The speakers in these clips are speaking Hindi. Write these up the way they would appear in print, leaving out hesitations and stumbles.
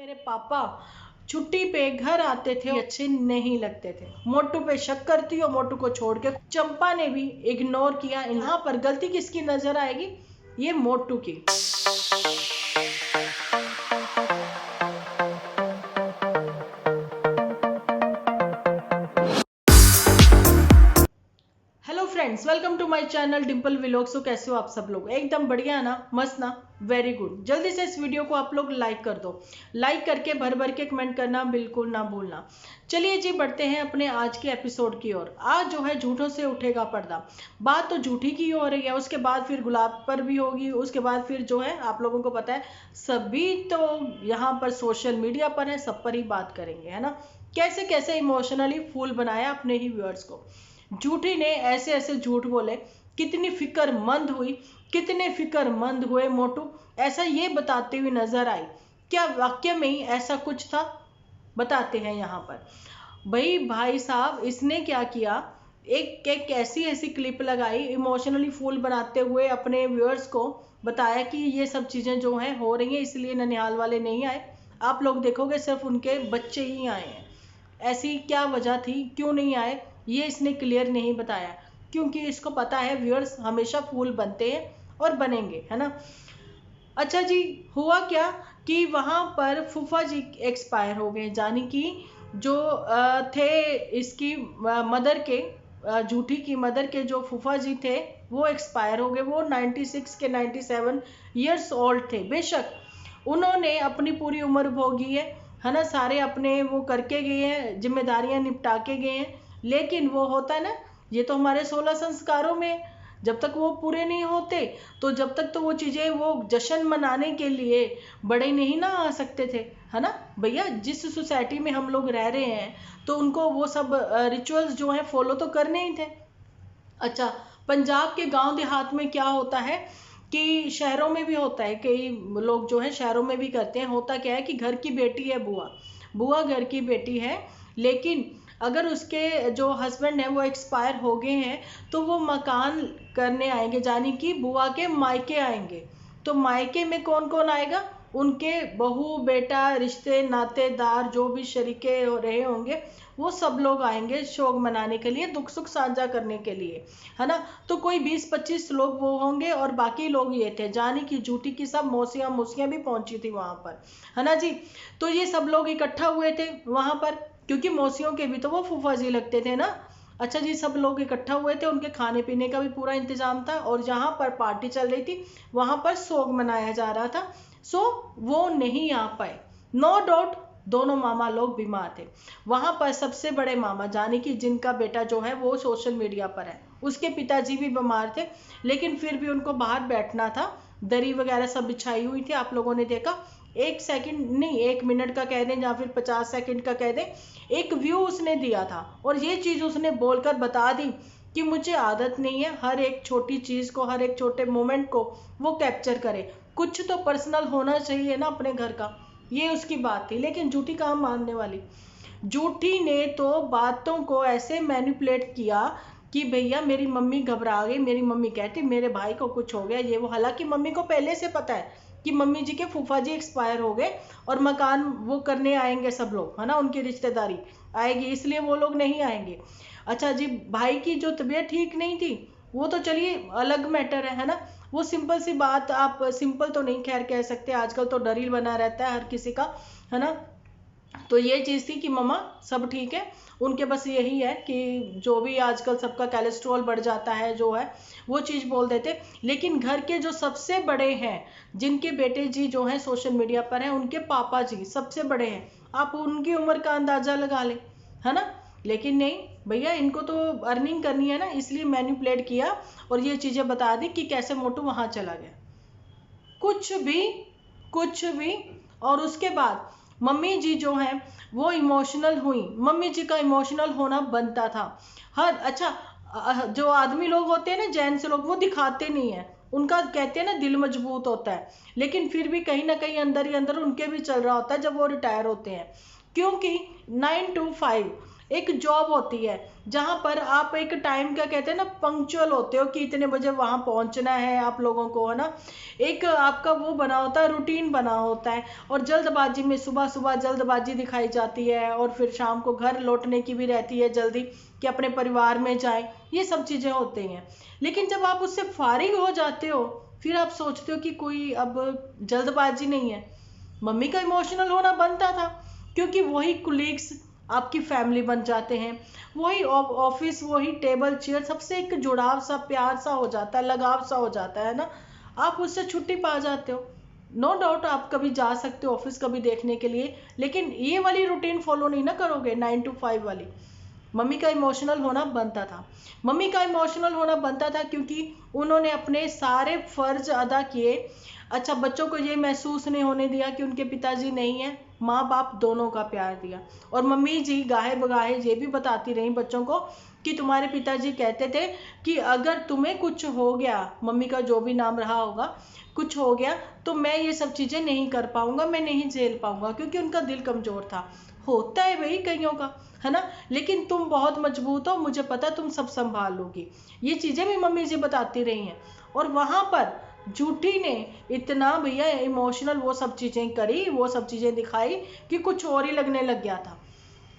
मेरे पापा छुट्टी पे घर आते थे, अच्छे नहीं लगते थे। मोटू पे शक करती हो, मोटू को छोड़ के चंपा ने भी इग्नोर किया। यहाँ पर गलती किसकी नजर आएगी? ये मोटू की। Hello friends, welcome to my channel Dimple vlogs. तो कैसे हो आप सब लोग? एकदम बढ़िया ना, मस्त ना, वेरी गुड। जल्दी से इस वीडियो को आप लोग लाइक कर दो। लाइक करके भर भर के कमेंट करना बिल्कुल ना भूलना। चलिए जी, बढ़ते हैं अपने आज के एपिसोड की ओर। आज जो है झूठों से उठेगा पर्दा। बात तो झूठी की हो रही है, उसके बाद फिर गुलाब पर भी होगी, उसके बाद फिर जो है आप लोगों को पता है सभी तो यहाँ पर सोशल मीडिया पर है, सब पर ही बात करेंगे, है ना। कैसे कैसे इमोशनली फूल बनाया अपने ही व्यूअर्स को। झूठी ने ऐसे ऐसे झूठ बोले, कितनी फिक्रमंद हुई, कितने फिक्रमंद हुए मोटू, ऐसा ये बताते हुए नजर आई। क्या वाक्य में ही ऐसा कुछ था? बताते हैं यहाँ पर। भाई साहब, इसने क्या किया, एक एक ऐसी ऐसी क्लिप लगाई, इमोशनली फूल बनाते हुए अपने व्यूअर्स को बताया कि ये सब चीजें जो हैं हो रही हैं, इसलिए ननिहाल वाले नहीं आए। आप लोग देखोगे सिर्फ उनके बच्चे ही आए हैं। ऐसी क्या वजह थी, क्यों नहीं आए, ये इसने क्लियर नहीं बताया, क्योंकि इसको पता है व्यूअर्स हमेशा फूल बनते हैं और बनेंगे, है ना। अच्छा जी, हुआ क्या कि वहां पर फूफा जी एक्सपायर हो गए, जानी कि जो थे इसकी मदर के, झूठी की मदर के जो फूफा जी थे वो एक्सपायर हो गए। वो 96 के 97 ईयर्स ओल्ड थे। बेशक उन्होंने अपनी पूरी उम्र भोगी है ना, सारे अपने वो करके गए हैं, जिम्मेदारियां निपटा के गए हैं। लेकिन वो होता है ना, ये तो हमारे 16 संस्कारों में, जब तक वो पूरे नहीं होते तो जब तक तो वो चीजें, वो जश्न मनाने के लिए बड़े नहीं ना आ सकते थे, है ना भैया। जिस सोसाइटी में हम लोग रह रहे हैं तो उनको वो सब रिचुअल्स जो है फॉलो तो करने ही थे। अच्छा, पंजाब के गांव देहात में क्या होता है कि शहरों में भी होता है, कई लोग जो है शहरों में भी करते हैं। होता क्या है कि घर की बेटी है बुआ, बुआ घर की बेटी है, लेकिन अगर उसके जो हस्बैंड है वो एक्सपायर हो गए हैं तो वो मकान करने आएंगे, यानी कि बुआ के मायके आएंगे। तो मायके में कौन कौन आएगा? उनके बहू बेटा, रिश्ते नातेदार, जो भी शरीके रहे होंगे वो सब लोग आएंगे शोक मनाने के लिए, दुख सुख साझा करने के लिए, है ना। तो कोई 20-25 लोग वो होंगे और बाकी लोग ये थे, जानी कि झूठी की सब मौसियां मौसियां भी पहुंची थी वहां पर, है ना जी। तो ये सब लोग इकट्ठा हुए थे वहां पर, क्योंकि मौसियों के भी तो वो फूफा जी लगते थे ना। अच्छा जी, सब लोग इकट्ठा हुए थे, उनके खाने पीने का भी पूरा इंतजाम था और जहां पर पार्टी चल रही थी वहां पर सोग मनाया जा रहा था। सो वो नहीं आ पाए, नो डाउट। दोनों मामा लोग बीमार थे। वहां पर सबसे बड़े मामा, जानी कि जिनका बेटा जो है वो सोशल मीडिया पर है, उसके पिताजी भी बीमार थे, लेकिन फिर भी उनको बाहर बैठना था। दरी वगैरह सब बिछाई हुई थी, आप लोगों ने देखा। 1 सेकंड नहीं, 1 मिनट का कह दें या फिर 50 सेकंड का कह दें, एक व्यू उसने दिया था और ये चीज उसने बोलकर बता दी कि मुझे आदत नहीं है हर एक छोटी चीज को, हर एक छोटे मोमेंट को वो कैप्चर करे, कुछ तो पर्सनल होना चाहिए ना अपने घर का। ये उसकी बात थी, लेकिन झूठी कहाँ मानने वाली। झूठी ने तो बातों को ऐसे मैनिपुलेट किया कि भैया मेरी मम्मी घबरा गई, मेरी मम्मी कहती मेरे भाई को कुछ हो गया, ये वो। हालांकि मम्मी को पहले से पता है कि मम्मी जी के फूफा जी एक्सपायर हो गए और मकान वो करने आएंगे सब लोग, है ना, उनकी रिश्तेदारी आएगी, इसलिए वो लोग नहीं आएंगे। अच्छा जी, भाई की जो तबीयत ठीक नहीं थी वो तो चलिए अलग मैटर है ना। वो सिंपल सी बात, आप सिंपल तो नहीं खैर कह सकते, आजकल तो डर ही बना रहता है हर किसी का, है ना। तो ये चीज थी कि मम्मा सब ठीक है, उनके बस यही है कि जो भी आजकल सबका कोलेस्ट्रॉल बढ़ जाता है जो है वो चीज बोल देते। लेकिन घर के जो सबसे बड़े हैं, जिनके बेटे जी जो है सोशल मीडिया पर हैं, उनके पापा जी सबसे बड़े हैं, आप उनकी उम्र का अंदाजा लगा लें, है ना। लेकिन नहीं भैया, इनको तो अर्निंग करनी है ना, इसलिए मैनिपुलेट किया और ये चीजें बता दी कि कैसे मोटू वहां चला गया। कुछ भी, कुछ भी। और उसके बाद मम्मी जी जो है वो इमोशनल हुई। मम्मी जी का इमोशनल होना बनता था। हर अच्छा, जो आदमी लोग होते हैं ना, जेंट्स लोग, वो दिखाते नहीं है, उनका कहते हैं ना दिल मजबूत होता है, लेकिन फिर भी कहीं ना कहीं अंदर ही अंदर उनके भी चल रहा होता है जब वो रिटायर होते हैं। क्योंकि 9 to 5 एक जॉब होती है जहां पर आप एक टाइम का कहते हैं ना पंक्चुअल होते हो कि इतने बजे वहां पहुंचना है आप लोगों को, है ना। एक आपका वो बना होता है, रूटीन बना होता है। और जल्दबाजी में सुबह सुबह जल्दबाजी दिखाई जाती है और फिर शाम को घर लौटने की भी रहती है जल्दी कि अपने परिवार में जाए, ये सब चीजें होती हैं। लेकिन जब आप उससे फारिग हो जाते हो फिर आप सोचते हो कि कोई अब जल्दबाजी नहीं है। मम्मी का इमोशनल होना बनता था क्योंकि वही कुलीग्स आपकी फैमिली बन जाते हैं, वही ऑफिस, वही टेबल चेयर, सबसे एक जुड़ाव सा, प्यार सा हो जाता है, लगाव सा हो जाता है ना। आप उससे छुट्टी पा जाते हो। नो डाउट आप कभी जा सकते हो ऑफिस कभी देखने के लिए, लेकिन ये वाली रूटीन फॉलो नहीं ना करोगे 9 to 5 वाली। मम्मी का इमोशनल होना बनता था। मम्मी का इमोशनल होना बनता था क्योंकि उन्होंने अपने सारे फर्ज अदा किए। अच्छा, बच्चों को ये महसूस नहीं होने दिया कि उनके पिताजी नहीं है, माँ बाप दोनों का प्यार दिया। और मम्मी जी गाहे बगाहे ये भी बताती रही बच्चों को कि तुम्हारे पिताजी कहते थे कि अगर तुम्हें कुछ हो गया, मम्मी का जो भी नाम रहा होगा, कुछ हो गया तो मैं ये सब चीजें नहीं कर पाऊंगा, मैं नहीं झेल पाऊंगा, क्योंकि उनका दिल कमजोर था। होता है भाई कईयों का, है ना। लेकिन तुम बहुत मजबूत हो, मुझे पता तुम सब संभाल लोगी, ये चीजें भी मम्मी जी बताती रही हैं। और वहां पर जूठी ने इतना भैया इमोशनल वो सब चीजें करी, वो सब चीजें दिखाई कि कुछ और ही लगने लग गया था।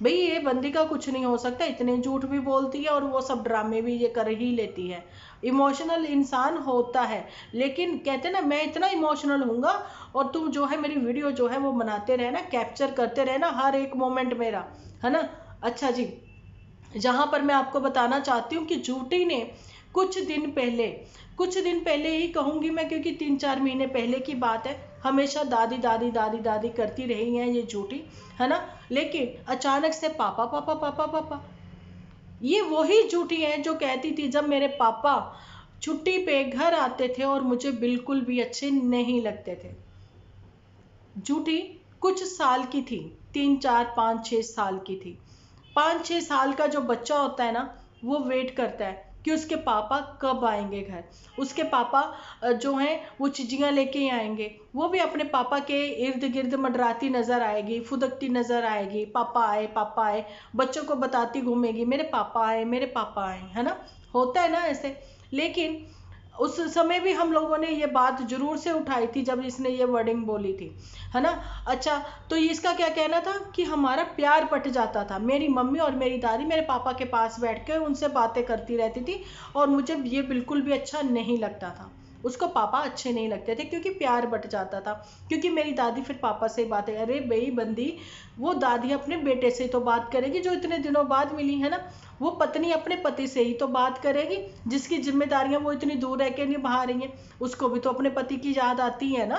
भाई ये बंदी का कुछ नहीं हो सकता, इतने झूठ भी बोलती है और वो सब ड्रामे भी ये कर ही लेती है। इमोशनल इंसान होता है, लेकिन कहते ना मैं इतना इमोशनल हूँगा और तुम जो है मेरी वीडियो जो है वो बनाते रहना, कैप्चर करते रहना हर एक मोमेंट मेरा, है ना। अच्छा जी, जहां पर मैं आपको बताना चाहती हूँ कि जूटी ने कुछ दिन पहले ही कहूंगी मैं, क्योंकि 3-4 महीने पहले की बात है, हमेशा दादी दादी दादी दादी करती रही हैं ये जूटी, है ना। लेकिन अचानक से पापा पापा पापा पापा, ये वही जूटी है जो कहती थी जब मेरे पापा छुट्टी पे घर आते थे और मुझे बिल्कुल भी अच्छे नहीं लगते थे। जूठी कुछ साल की थी, 3-4-5-6 साल की थी। 5-6 साल का जो बच्चा होता है ना, वो वेट करता है कि उसके पापा कब आएंगे घर। उसके पापा जो हैं वो चिड़ियाँ लेके आएंगे, वो भी अपने पापा के इर्द गिर्द मंडराती नजर आएगी, फुदकती नजर आएगी, पापा आए पापा आए, बच्चों को बताती घूमेगी मेरे पापा आए मेरे पापा आए, है ना। होता है ना ऐसे। लेकिन उस समय भी हम लोगों ने ये बात जरूर से उठाई थी जब इसने ये वर्डिंग बोली थी, है ना। अच्छा, तो इसका क्या कहना था कि हमारा प्यार बट जाता था। मेरी मम्मी और मेरी दादी मेरे पापा के पास बैठ के उनसे बातें करती रहती थी और मुझे ये बिल्कुल भी अच्छा नहीं लगता था। उसको पापा अच्छे नहीं लगते थे क्योंकि प्यार बट जाता था। क्योंकि मेरी दादी फिर पापा से बातें, अरे भाई बंदी, वो दादी अपने बेटे से तो बात करेगी जो इतने दिनों बाद मिली, है ना। वो पत्नी अपने पति से ही तो बात करेगी जिसकी जिम्मेदारियां वो इतनी दूर रह के निभा रही हैं। उसको भी तो अपने पति की याद आती है ना।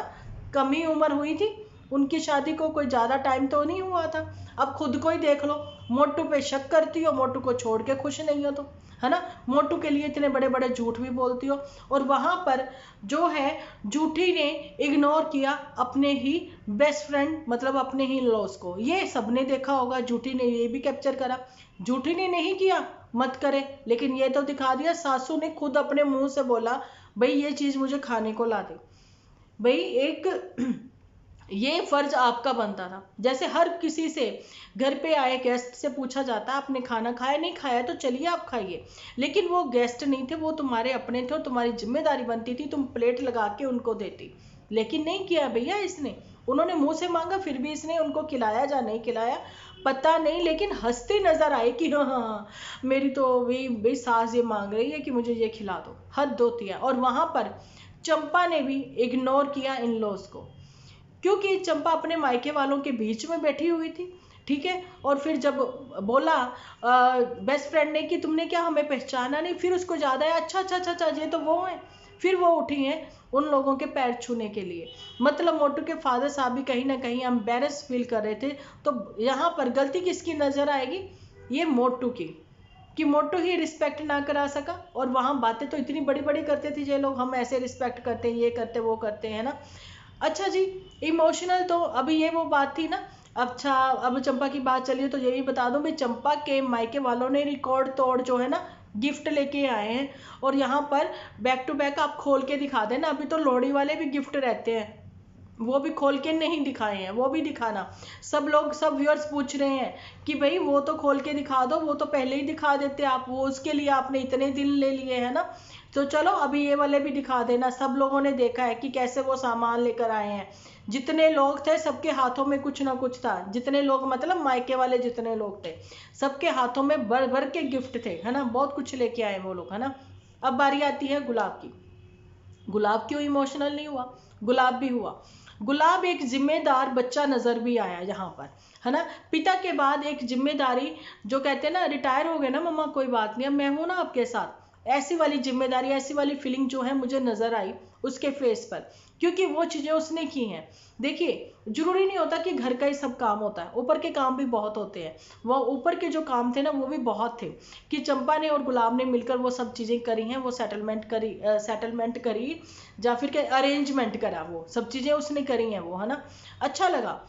कम ही उम्र हुई थी उनकी शादी को, कोई ज्यादा टाइम तो नहीं हुआ था। अब खुद को ही देख लो, मोटू पे शक करती हो, मोटू को छोड़ के खुश नहीं हो तो, है ना। मोटू के लिए इतने बड़े बड़े झूठ भी बोलती हो। और वहां पर जो है जूठी ने इग्नोर किया अपने ही बेस्ट फ्रेंड, मतलब अपने ही लॉस को। ये सबने देखा होगा, जूठी ने ये भी कैप्चर करा। जूठी ने नहीं किया मत करे, लेकिन ये तो दिखा दिया, सासू ने खुद अपने मुंह से बोला भाई ये चीज मुझे खाने को ला दे। भाई एक ये फर्ज आपका बनता था। जैसे हर किसी से घर पे आए गेस्ट से पूछा जाता है आपने खाना खाया, नहीं खाया तो चलिए आप खाइए। लेकिन वो गेस्ट नहीं थे, वो तुम्हारे अपने थे और तुम्हारी जिम्मेदारी बनती थी तुम प्लेट लगा के उनको देती। लेकिन नहीं किया भैया इसने। उन्होंने मुंह से मांगा फिर भी इसने उनको खिलाया या नहीं खिलाया पता नहीं, लेकिन हंसती नजर आई कि हाँ हाँ हाँ, मेरी तो भाई सास ये मांग रही है कि मुझे ये खिला दो। हद होती है। और वहां पर चंपा ने भी इग्नोर किया इन लॉज को, क्योंकि चंपा अपने मायके वालों के बीच में बैठी हुई थी, ठीक है। और फिर जब बोला बेस्ट फ्रेंड ने कि तुमने क्या हमें पहचाना नहीं, फिर उसको याद आया अच्छा अच्छा अच्छा अच्छा ये तो वो है। फिर वो उठी हैं उन लोगों के पैर छूने के लिए। मतलब मोटू के फादर साहब भी कहीं ना कहीं एम्बेरस फील कर रहे थे। तो यहाँ पर गलती किसकी नजर आएगी, ये मोटू की, कि मोटू ही रिस्पेक्ट ना करा सका। और वहां बातें तो इतनी बड़ी बड़ी करते थे ये लोग, हम ऐसे रिस्पेक्ट करते हैं, ये करते वो करते हैं ना। अच्छा जी, इमोशनल तो अभी ये वो बात थी ना। अच्छा, अब चंपा की बात चलिए तो ये भी बता दूं भाई, चंपा के मायके वालों ने रिकॉर्ड तोड़ जो है ना गिफ्ट लेके आए हैं। और यहाँ पर बैक टू बैक आप खोल के दिखा देना, अभी तो लोहड़ी वाले भी गिफ्ट रहते हैं, वो भी खोल के नहीं दिखाए हैं, वो भी दिखाना। सब लोग, सब व्यूअर्स पूछ रहे हैं कि भाई वो तो खोल के दिखा दो, वो तो पहले ही दिखा देते आप, वो उसके लिए आपने इतने दिन ले लिए है ना। तो चलो अभी ये वाले भी दिखा देना। सब लोगों ने देखा है कि कैसे वो सामान लेकर आए हैं। जितने लोग थे सबके हाथों में कुछ ना कुछ था, जितने लोग मतलब मायके वाले जितने लोग थे सबके हाथों में भर भर के गिफ्ट थे, है ना, बहुत कुछ लेके आए वो लोग, है ना। अब बारी आती है गुलाब की। गुलाब क्यों इमोशनल नहीं हुआ, गुलाब भी हुआ। गुलाब एक जिम्मेदार बच्चा नजर भी आया यहाँ पर, है ना। पिता के बाद एक जिम्मेदारी, जो कहते हैं ना रिटायर हो गए ना मम्मा कोई बात नहीं अब मैं हूं ना आपके साथ, ऐसी वाली जिम्मेदारी, ऐसी वाली फीलिंग जो है मुझे नजर आई उसके फेस पर, क्योंकि वो चीजें उसने की हैं। देखिए जरूरी नहीं होता कि घर का ही सब काम होता है, ऊपर के काम भी बहुत होते हैं। वो ऊपर के जो काम थे ना वो भी बहुत थे, कि चंपा ने और गुलाब ने मिलकर वो सब चीजें करी हैं, वो सेटलमेंट करी या फिर के अरेंजमेंट करा, वो सब चीजें उसने करी हैं वो, है ना। अच्छा लगा।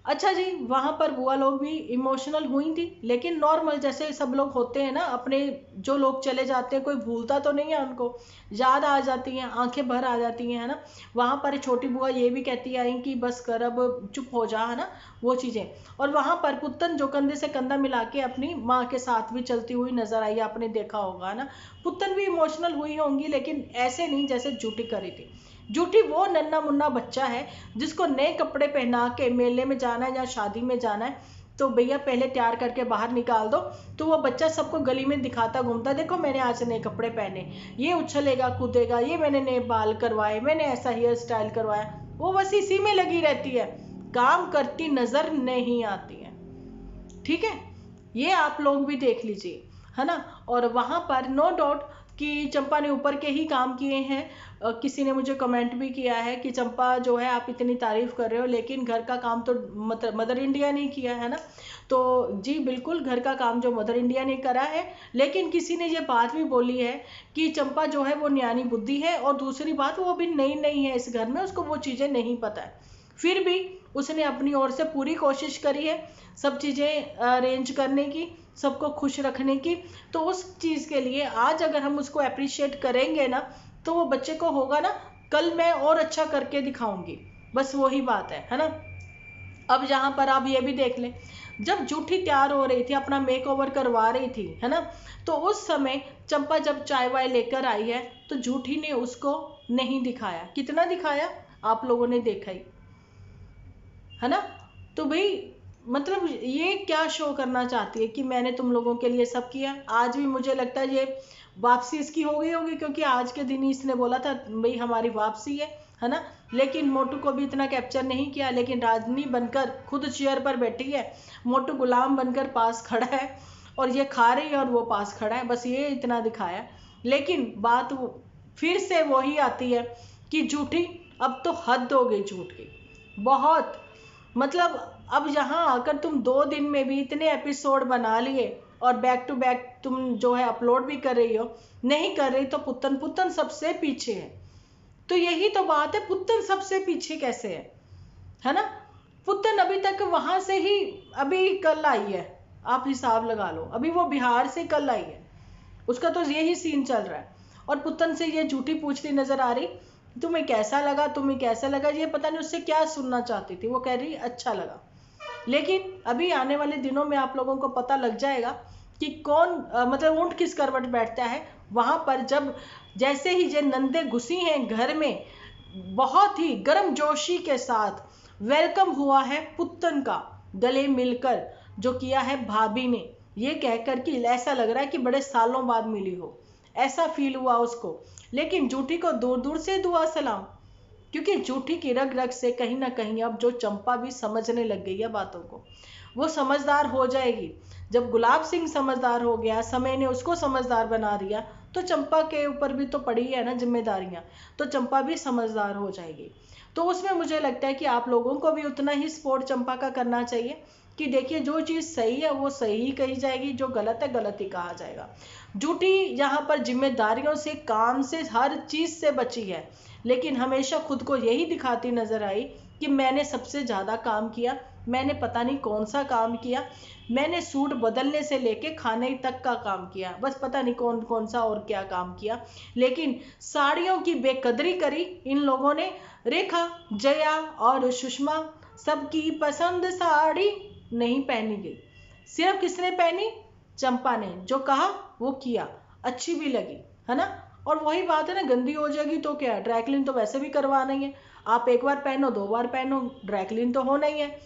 अच्छा जी, वहां पर बुआ लोग भी इमोशनल हुई थी, लेकिन नॉर्मल जैसे सब लोग होते हैं ना अपने, जो लोग चले जाते हैं कोई भूलता तो नहीं है उनको, याद आ जाती हैं, आंखें भर आ जाती हैं, है ना। वहां पर छोटी बुआ ये भी कहती आई कि बस कर अब चुप हो जा, है ना, वो चीजें। और वहां पर पुत्तन जो कंधे से कंधा मिला के अपनी माँ के साथ भी चलती हुई नजर आई, आपने देखा होगा, है ना। पुत्तन भी इमोशनल हुई होंगी, लेकिन ऐसे नहीं जैसे जूठी करी थी। जूठी वो नन्ना मुन्ना बच्चा है जिसको नए कपड़े पहना के मेले में जाना है या शादी में जाना है, तो भैया पहले तैयार करके बाहर निकाल दो, तो वो बच्चा सबको गली में दिखाता घूमता, देखो मैंने आज नए कपड़े पहने, ये उछलेगा कूदेगा, ये मैंने नए बाल करवाए, मैंने ऐसा हेयर स्टाइल करवाया। वो बस इसी में लगी रहती है, काम करती नजर नहीं आती है। ठीक है, ये आप लोग भी देख लीजिए, है ना। और वहां पर नो डाउट कि चंपा ने ऊपर के ही काम किए हैं। किसी ने मुझे कमेंट भी किया है कि चंपा जो है आप इतनी तारीफ कर रहे हो, लेकिन घर का काम तो मदर इंडिया ने किया है ना। तो जी बिल्कुल, घर का काम जो मदर इंडिया ने करा है, लेकिन किसी ने ये बात भी बोली है कि चंपा जो है वो न्यानी बुद्धि है, और दूसरी बात वो भी नई नई है इस घर में, उसको वो चीजें नहीं पता है, फिर भी उसने अपनी ओर से पूरी कोशिश करी है सब चीजें अरेंज करने की, सबको खुश रखने की। तो उस चीज के लिए आज अगर हम उसको अप्रिशिएट करेंगे ना, तो वो बच्चे को होगा ना कल मैं और अच्छा करके दिखाऊंगी, बस वही बात है ना। अब यहाँ पर आप ये भी देख लें, जब जूठी तैयार हो रही थी, अपना मेकओवर करवा रही थी, है ना, तो उस समय चंपा जब चाय वाय लेकर आई है, तो जूठी ने उसको नहीं दिखाया। कितना दिखाया आप लोगों ने देखा ही, है ना। तो भाई मतलब ये क्या शो करना चाहती है कि मैंने तुम लोगों के लिए सब किया। आज भी मुझे लगता है ये वापसी इसकी हो गई होगी, क्योंकि आज के दिन ही इसने बोला था भाई हमारी वापसी है ना। लेकिन मोटू को भी इतना कैप्चर नहीं किया, लेकिन राजनी बनकर खुद चेयर पर बैठी है, मोटू गुलाम बनकर पास खड़ा है, और ये खा रही है और वो पास खड़ा है, बस ये इतना दिखाया। लेकिन बात वो फिर से वही आती है कि झूठी, अब तो हद हो गई झूठ की, बहुत। मतलब अब यहाँ आकर तुम 2 दिन में भी इतने एपिसोड बना लिए, और बैक टू बैक तुम जो है अपलोड भी कर रही हो, नहीं कर रही तो पुत्तन पुत्तन सबसे पीछे है। तो यही तो बात है, पुत्तन सबसे पीछे कैसे है ना। पुत्तन अभी तक वहां से ही अभी कल आई है, आप हिसाब लगा लो, अभी वो बिहार से कल आई है, उसका तो यही सीन चल रहा है। और पुत्तन से ये झूठी पूछती नजर आ रही, तुम्हें कैसा लगा, तुम्हें कैसा लगा, ये पता नहीं उससे क्या सुनना चाहती थी, वो कह रही अच्छा लगा। लेकिन अभी आने वाले दिनों में आप लोगों को पता लग जाएगा कि कौन मतलब ऊंट किस करवट बैठता है। वहां पर जब जैसे ही ये नंदे घुसी हैं घर में, बहुत ही गर्मजोशी के साथ वेलकम हुआ है पुत्तन का, गले मिलकर जो किया है भाभी ने, ये कहकर कि ऐसा लग रहा है कि बड़े सालों बाद मिली हो, ऐसा फील हुआ उसको। लेकिन जूठी को दूर दूर से दुआ सलाम, क्योंकि जूठी की रग रग से कहीं ना कहीं अब जो चंपा भी समझने लग गई है बातों को, वो समझदार हो जाएगी। जब गुलाब सिंह समझदार हो गया, समय ने उसको समझदार बना दिया, तो चंपा के ऊपर भी तो पड़ी है ना जिम्मेदारियां, तो चंपा भी समझदार हो जाएगी। तो उसमें मुझे लगता है कि आप लोगों को भी उतना ही सपोर्ट चंपा का करना चाहिए, कि देखिए जो चीज सही है वो सही ही कही जाएगी, जो गलत है गलत ही कहा जाएगा। जूठी यहाँ पर जिम्मेदारियों से, काम से, हर चीज से बची है, लेकिन हमेशा खुद को यही दिखाती नजर आई कि मैंने सबसे ज्यादा काम किया, मैंने पता नहीं कौन सा काम किया, मैंने सूट बदलने से लेके खाने तक का काम किया, बस पता नहीं कौन कौन सा और क्या काम किया, लेकिन साड़ियों की बेकदरी करी इन लोगों ने। रेखा, जया और सुषमा, सबकी पसंद साड़ी नहीं पहनी गई, सिर्फ किसने पहनी? चंपा ने। जो कहा वो किया, अच्छी भी लगी, है ना। और वही बात है ना, गंदी हो जाएगी तो क्या, ड्राई तो वैसे भी करवाना ही है, आप एक बार पहनो 2 बार पहनो, ड्राई तो होना ही है।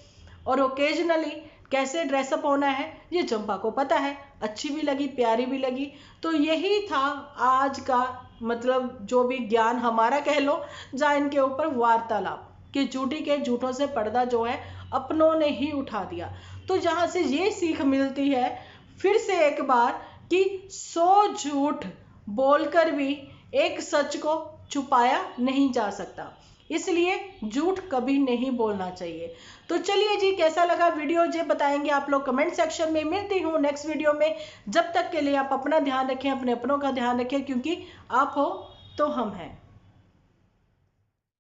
और ओकेजनली कैसे ड्रेसअप होना है ये चंपा को पता है, अच्छी भी लगी, प्यारी भी लगी। तो यही था आज का मतलब जो भी ज्ञान हमारा कह लो, जहाँ इनके ऊपर वार्तालाप कि झूठी के झूठों से पर्दा जो है अपनों ने ही उठा दिया। तो जहाँ से ये सीख मिलती है फिर से एक बार कि 100 झूठ बोलकर भी एक सच को छुपाया नहीं जा सकता, इसलिए झूठ कभी नहीं बोलना चाहिए। तो चलिए जी, कैसा लगा वीडियो ये बताएंगे आप लोग कमेंट सेक्शन में। मिलती हूँ नेक्स्ट वीडियो में, जब तक के लिए आप अपना ध्यान रखें, अपने अपनों का ध्यान रखें, क्योंकि आप हो तो हम हैं।